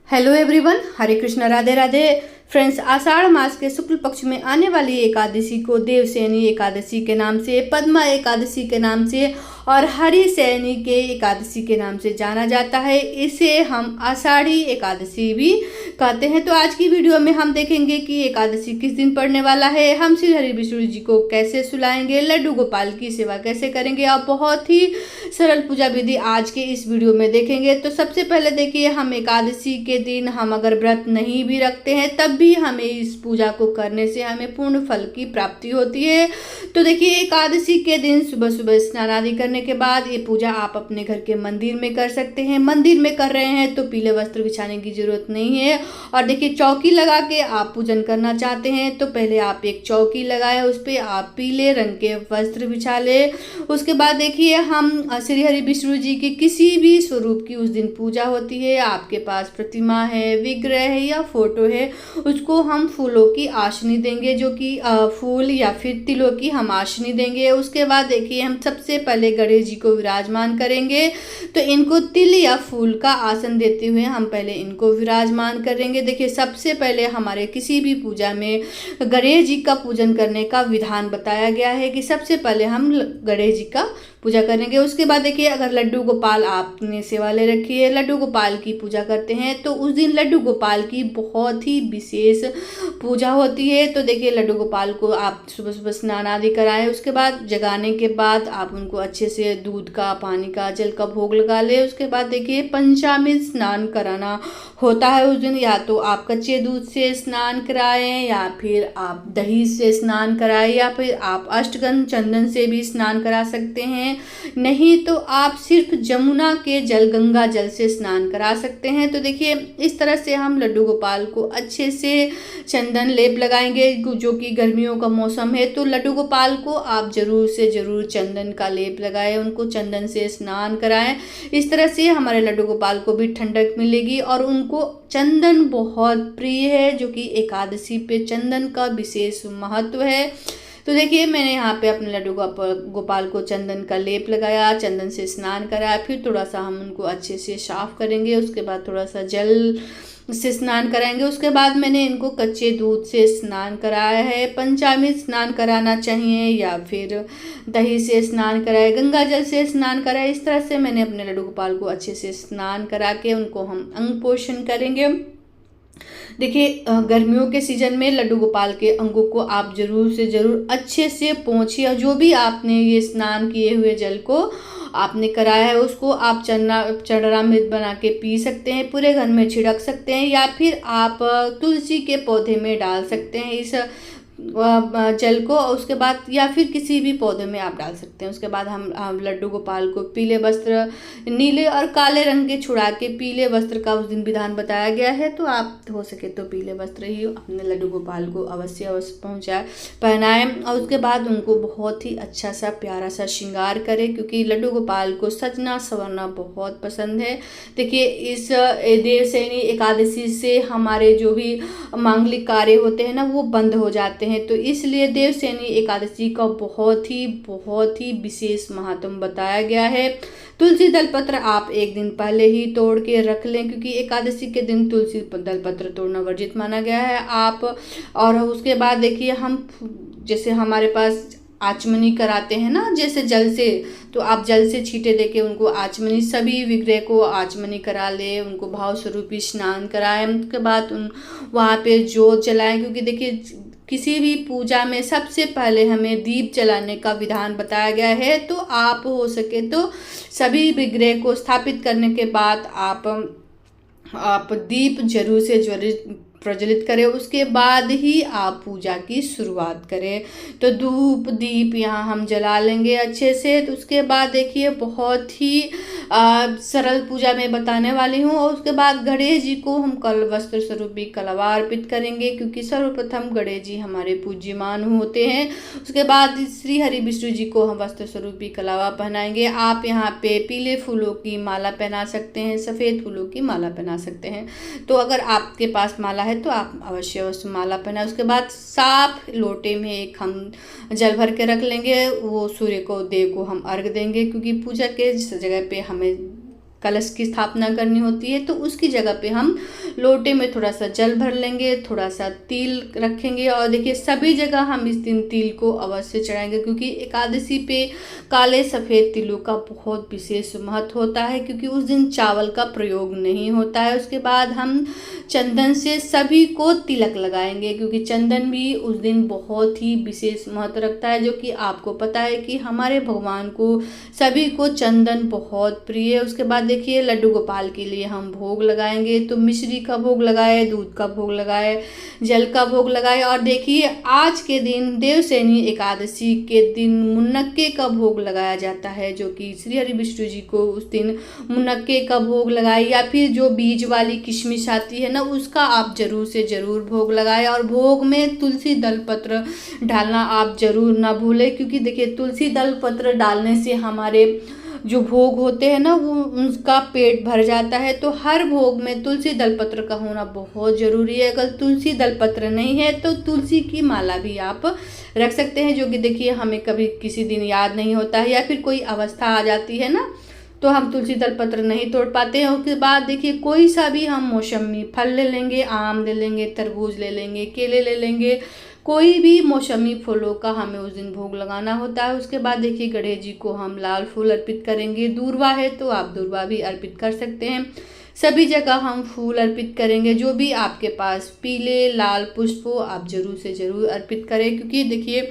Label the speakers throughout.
Speaker 1: Hello everyone, हरे Krishna, Radhe Radhe. Friends, आषाढ़ मास के शुक्ल पक्ष में आने वाली एकादशी को देवशयनी एकादशी के नाम से, पद्मा एकादशी के नाम से और हरिशयनी के एकादशी के नाम से जाना जाता है। इसे हम आषाढ़ी एकादशी भी कहते हैं। तो आज की वीडियो में हम देखेंगे कि एकादशी किस दिन पड़ने वाला है, हम श्री हरि विष्णु जी को कैसे सुलाएंगे, लड्डू गोपाल की सेवा कैसे करेंगे और बहुत ही सरल पूजा विधि आज के इस वीडियो में देखेंगे। तो सबसे पहले देखिए, हम एकादशी के दिन हम अगर व्रत नहीं भी रखते हैं तब भी हमें इस पूजा को करने से हमें पूर्ण फल की प्राप्ति होती है। तो देखिए, एकादशी के दिन सुबह सुबह स्नान आदि करने के बाद ये पूजा आप अपने घर के मंदिर में कर सकते हैं। मंदिर में कर रहे हैं तो पीले वस्त्र बिछाने की जरूरत नहीं है। और देखिए, चौकी लगा के आप पूजन करना चाहते हैं तो पहले आप एक चौकी लगाए, उस पर आप पीले रंग के वस्त्र बिछा ले। उसके बाद देखिए, हम श्री हरि विष्णु जी की किसी भी स्वरूप की उस दिन पूजा होती है। आपके पास प्रतिमा है, विग्रह है या फोटो है, उसको हम फूलों की आशनी देंगे, जो कि फूल या फिर तिलों की हम आशनी देंगे। उसके बाद देखिए, हम सबसे पहले गणेश जी को विराजमान करेंगे। तो इनको तिल या फूल का आसन देते हुए हम पहले इनको विराजमान करेंगे। देखिए, सबसे पहले हमारे किसी भी पूजा में गणेश जी का पूजन करने का विधान बताया गया है कि सबसे पहले हम गणेश जी का पूजा करेंगे। उसके बाद देखिए, अगर लड्डू गोपाल आपने सेवा ले रखी है, लड्डू गोपाल की पूजा करते हैं तो उस दिन लड्डू गोपाल की बहुत ही विशेष पूजा होती है। तो देखिए, लड्डू गोपाल को आप सुबह सुबह स्नान आदि कराएं। उसके बाद जगाने के बाद आप उनको अच्छे से दूध का, पानी का, जल का भोग लगा ले। उसके बाद देखिए, पंचामृत स्नान कराना होता है उस दिन। या तो आप कच्चे दूध से स्नान कराएं या फिर आप दही से स्नान कराएं या फिर आप अष्टगंध चंदन से भी स्नान करा सकते हैं। नहीं तो आप सिर्फ जमुना के जल, गंगा जल से स्नान करा सकते हैं। तो देखिए, इस तरह से हम लड्डू गोपाल को अच्छे से चंदन लेप लगाएंगे। जो कि गर्मियों का मौसम है तो लड्डू गोपाल को आप जरूर से जरूर चंदन का लेप लगाएं, उनको चंदन से स्नान कराएं। इस तरह से हमारे लड्डू गोपाल को भी ठंडक मिलेगी और उनको चंदन बहुत प्रिय है, जो कि एकादशी पे चंदन का विशेष महत्व है। तो देखिए, मैंने यहाँ पे अपने लड्डू गोपाल को चंदन का लेप लगाया, चंदन से स्नान कराया, फिर थोड़ा सा हम उनको अच्छे से साफ करेंगे। उसके बाद थोड़ा सा जल से स्नान कराएंगे। उसके बाद मैंने इनको कच्चे दूध से स्नान कराया है। पंचामृत स्नान कराना चाहिए या फिर दही से स्नान कराए, गंगा जल से स्नान कराए। इस तरह से मैंने अपने लड्डू गोपाल को अच्छे से स्नान करा के उनको हम अंग पोषण करेंगे। देखिए, गर्मियों के सीजन में लड्डू गोपाल के अंगों को आप जरूर से जरूर अच्छे से पोंछिए। जो भी आपने ये स्नान किए हुए जल को आपने कराया है उसको आप चरणामृत बना के पी सकते हैं, पूरे घर में छिड़क सकते हैं या फिर आप तुलसी के पौधे में डाल सकते हैं इस जल को। उसके बाद या फिर किसी भी पौधे में आप डाल सकते हैं। उसके बाद हम लड्डू गोपाल को पीले वस्त्र, नीले और काले रंग के छुड़ा के पीले वस्त्र का उस दिन विधान बताया गया है। तो आप हो सके तो पीले वस्त्र ही अपने लड्डू गोपाल को अवश्य पहनाएं। और उसके बाद उनको बहुत ही अच्छा सा प्यारा सा श्रृंगार करें, क्योंकि लड्डू गोपाल को सजना संवरना बहुत पसंद है। देखिए, इस देवशयनी एकादशी से हमारे जो भी मांगलिक कार्य होते हैं ना, वो बंद हो जाते हैं। तो इसलिए देवशयनी एकादशी का बहुत ही विशेष महत्व बताया गया है। तुलसी दलपत्र आप एक दिन पहले ही तोड़ के रख लें, क्योंकि एकादशी के दिन तुलसी दलपत्र तोड़ना वर्जित माना गया है। आप और उसके बाद देखिए, हम जैसे हमारे पास आचमनी कराते हैं ना, जैसे जल से, तो आप जल से छींटे देके उनको आचमनी, सभी विग्रह को आचमनी करा ले, उनको भाव स्वरूपी स्नान कराएं। उसके बाद वहाँ पे जोत जलाएं, क्योंकि देखिए, किसी भी पूजा में सबसे पहले हमें दीप जलाने का विधान बताया गया है। तो आप हो सके तो सभी विग्रह को स्थापित करने के बाद आप दीप जरूर से जरूर प्रज्वलित करें। उसके बाद ही आप पूजा की शुरुआत करें। तो धूप दीप यहाँ हम जला लेंगे अच्छे से। तो उसके बाद देखिए, बहुत ही सरल पूजा मैं बताने वाली हूँ। और उसके बाद गणेश जी को हम कल वस्त्र स्वरूपी कलवा अर्पित करेंगे, क्योंकि सर्वप्रथम गणेश जी हमारे पूज्यमान होते हैं। उसके बाद श्री हरि विष्णु जी को हम वस्त्र स्वरूपी कलवा पहनाएंगे। आप यहाँ पे पीले फूलों की माला पहना सकते हैं, सफ़ेद फूलों की माला पहना सकते हैं। तो अगर आपके पास माला है तो आप अवश्य उस माला पहना। उसके बाद साफ लोटे में एक हम जल भर के रख लेंगे, वो सूर्य को, देव को हम अर्घ देंगे, क्योंकि पूजा के जगह पे हमें कलश की स्थापना करनी होती है। तो उसकी जगह पे हम लोटे में थोड़ा सा जल भर लेंगे, थोड़ा सा तिल रखेंगे और देखिए सभी जगह हम इस दिन तिल को अवश्य चढ़ाएंगे, क्योंकि एकादशी पे काले सफ़ेद तिलों का बहुत विशेष महत्व होता है, क्योंकि उस दिन चावल का प्रयोग नहीं होता है। उसके बाद हम चंदन से सभी को तिलक लगाएंगे, क्योंकि चंदन भी उस दिन बहुत ही विशेष महत्व रखता है, जो कि आपको पता है कि हमारे भगवान को सभी को चंदन बहुत प्रिय है। उसके बाद देखिए लड्डू गोपाल के लिए हम भोग लगाएंगे, तो मिश्री का भोग लगाए, दूध का भोग लगाए, जल का भोग लगाए। और देखिए आज के दिन देवशयनी एकादशी के दिन मुनक्के का भोग लगाया जाता है, जो कि श्री हरि विष्णु जी को उस दिन मुनक्के का भोग लगाए, या फिर जो बीज वाली किशमिश आती है ना, उसका आप जरूर से जरूर भोग लगाए। और भोग में तुलसी दल पत्र डालना आप जरूर ना भूलें, क्योंकि देखिए तुलसी दल पत्र डालने से हमारे जो भोग होते हैं ना, वो उनका पेट भर जाता है। तो हर भोग में तुलसी दल पत्र का होना बहुत ज़रूरी है। अगर तुलसी दल पत्र नहीं है तो तुलसी की माला भी आप रख सकते हैं, जो कि देखिए हमें कभी किसी दिन याद नहीं होता है, या फिर कोई अवस्था आ जाती है ना, तो हम तुलसी दल पत्र नहीं तोड़ पाते हैं। उसके बाद देखिए कोई सा भी हम मौसमी फल ले लेंगे, आम ले लेंगे, तरबूज ले लेंगे, केले ले लेंगे, कोई भी मौसमी फलों का हमें उस दिन भोग लगाना होता है। उसके बाद देखिए गणेश जी को हम लाल फूल अर्पित करेंगे, दूर्वा है तो आप दूर्वा भी अर्पित कर सकते हैं। सभी जगह हम फूल अर्पित करेंगे, जो भी आपके पास पीले लाल पुष्प हो आप जरूर से जरूर अर्पित करें, क्योंकि देखिए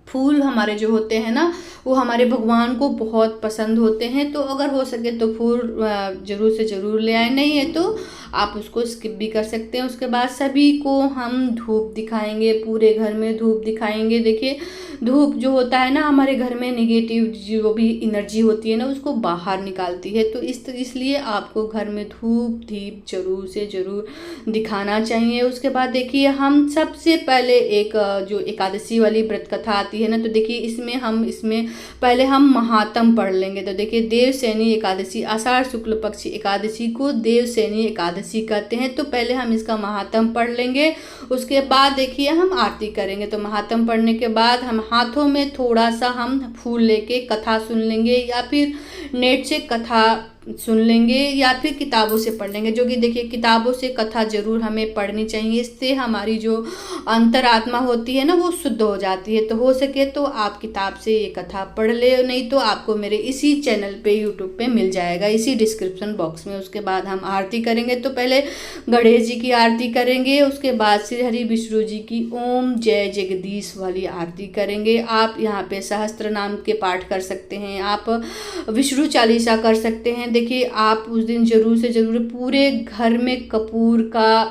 Speaker 1: फूल हमारे जो होते हैं ना, वो हमारे भगवान को बहुत पसंद होते हैं। तो अगर हो सके तो फूल जरूर से ज़रूर ले आए, नहीं है तो आप उसको स्किप भी कर सकते हैं। उसके बाद सभी को हम धूप दिखाएंगे, पूरे घर में धूप दिखाएंगे। देखिए धूप जो होता है ना, हमारे घर में नेगेटिव जो भी एनर्जी होती है ना, उसको बाहर निकालती है। तो इसलिए आपको घर में धूप दीप जरूर से ज़रूर दिखाना चाहिए। उसके बाद देखिए हम सबसे पहले एक जो एकादशी वाली व्रत कथा आती है ना, तो देखिए इसमें पहले हम महात्म पढ़ लेंगे। तो देखिए देवशयनी एकादशी, आषाढ़ शुक्ल पक्ष एकादशी को देवशयनी एकादशी कहते हैं। तो पहले हम इसका महात्म पढ़ लेंगे, उसके बाद देखिए हम आरती करेंगे। तो महात्म पढ़ने के बाद हम हाथों में थोड़ा सा हम फूल लेके कथा सुन लेंगे, या फिर नेट से कथा सुन लेंगे, या फिर किताबों से पढ़ लेंगे। जो कि देखिए किताबों से कथा जरूर हमें पढ़नी चाहिए, इससे हमारी जो अंतरात्मा होती है ना, वो शुद्ध हो जाती है। तो हो सके तो आप किताब से ये कथा पढ़ ले, नहीं तो आपको मेरे इसी चैनल पे यूट्यूब पे मिल जाएगा, इसी डिस्क्रिप्शन बॉक्स में। उसके बाद हम आरती करेंगे। तो पहले गणेश जी की आरती करेंगे, उसके बाद श्री हरि विष्णु जी की ओम जय जगदीश वाली आरती करेंगे। आप यहाँ पे सहस्त्र नाम के पाठ कर सकते हैं, आप विष्णु चालीसा कर सकते हैं। देखिए आप उस दिन जरूर से जरूर पूरे घर में कपूर का,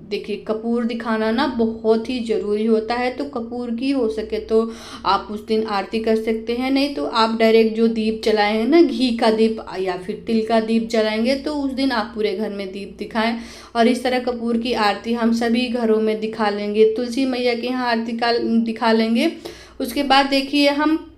Speaker 1: देखिए कपूर दिखाना ना बहुत ही ज़रूरी होता है। तो कपूर की हो सके तो आप उस दिन आरती कर सकते हैं, नहीं तो आप डायरेक्ट जो दीप जलाए हैं ना, घी का दीप या फिर तिल का दीप जलाएंगे, तो उस दिन आप पूरे घर में दीप दिखाएं। और इस तरह कपूर की आरती हम सभी घरों में दिखा लेंगे, तुलसी मैया के यहाँ आरती का दिखा लेंगे। उसके बाद देखिए हम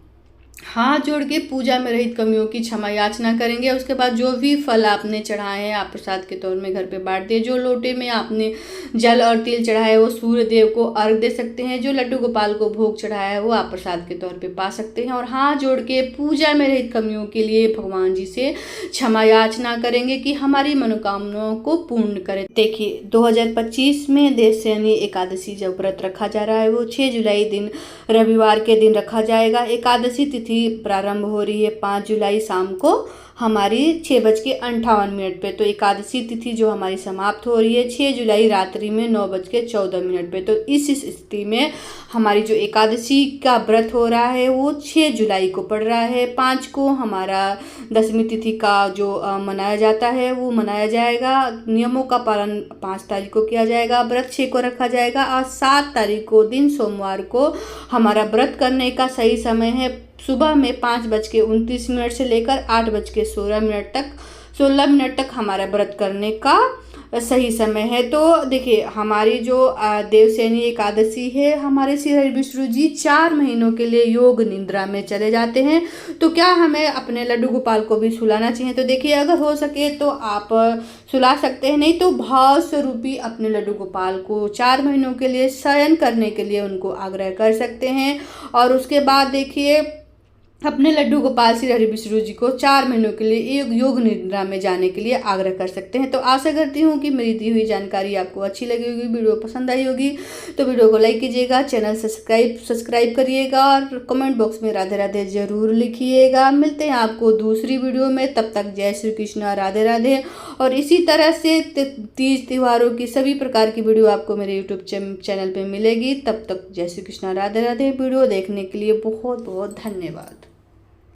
Speaker 1: हाथ जोड़ के पूजा में रहित कमियों की क्षमा याचना करेंगे। उसके बाद जो भी फल आपने चढ़ाए हैं आप प्रसाद के तौर में घर पे बांट दिए। जो लोटे में आपने जल और तिल चढ़ाए वो सूर्य देव को अर्घ दे सकते हैं। जो लड्डू गोपाल को भोग चढ़ाया है वो आप प्रसाद के तौर पे पा सकते हैं। और हाथ जोड़ के पूजा में रहित कमियों के लिए भगवान जी से क्षमा याचना करेंगे कि हमारी मनोकामनाओं को पूर्ण करें। देखिए 2025 में देवशयनी एकादशी जो व्रत रखा जा रहा है वो 6 जुलाई दिन रविवार के दिन रखा जाएगा। एकादशी तिथि प्रारंभ हो रही है 5 जुलाई शाम को हमारी 6:58 पे। तो एकादशी तिथि जो हमारी समाप्त हो रही है 6 जुलाई रात्रि में 9:14 पे। तो इस स्थिति में हमारी जो एकादशी का व्रत हो रहा है वो 6 जुलाई को पड़ रहा है। 5 को हमारा दशमी तिथि का जो मनाया जाता है वो मनाया जाएगा। नियमों का पालन 5 तारीख को किया जाएगा, व्रत 6 को रखा जाएगा और 7 तारीख को दिन सोमवार को हमारा व्रत करने का सही समय है सुबह में 5:29 से लेकर 8:16 तक हमारा व्रत करने का सही समय है। तो देखिए हमारी जो देवशयनी एकादशी है, हमारे श्री हरि विष्णु जी 4 महीनों के लिए योग निद्रा में चले जाते हैं। तो क्या हमें अपने लड्डू गोपाल को भी सुलाना चाहिए? तो देखिए अगर हो सके तो आप सुला सकते हैं, नहीं तो भाव स्वरूपी अपने लड्डू गोपाल को 4 महीनों के लिए शयन करने के लिए उनको आग्रह कर सकते हैं। और उसके बाद देखिए अपने लड्डू गोपाल श्री हरि विष्णु जी को 4 महीनों के लिए एक योग निद्रा में जाने के लिए आग्रह कर सकते हैं। तो आशा करती हूँ कि मेरी दी हुई जानकारी आपको अच्छी लगी होगी, वीडियो पसंद आई होगी। तो वीडियो को लाइक कीजिएगा, चैनल सब्सक्राइब करिएगा और कमेंट बॉक्स में राधे राधे जरूर लिखिएगा। मिलते हैं आपको दूसरी वीडियो में, तब तक जय श्री कृष्ण, राधे राधे। और इसी तरह से तीज त्योहारों की सभी प्रकार की वीडियो आपको मेरे यूट्यूब चैनल पर मिलेगी। तब तक जय श्री कृष्ण, राधे राधे। वीडियो देखने के लिए बहुत बहुत धन्यवाद।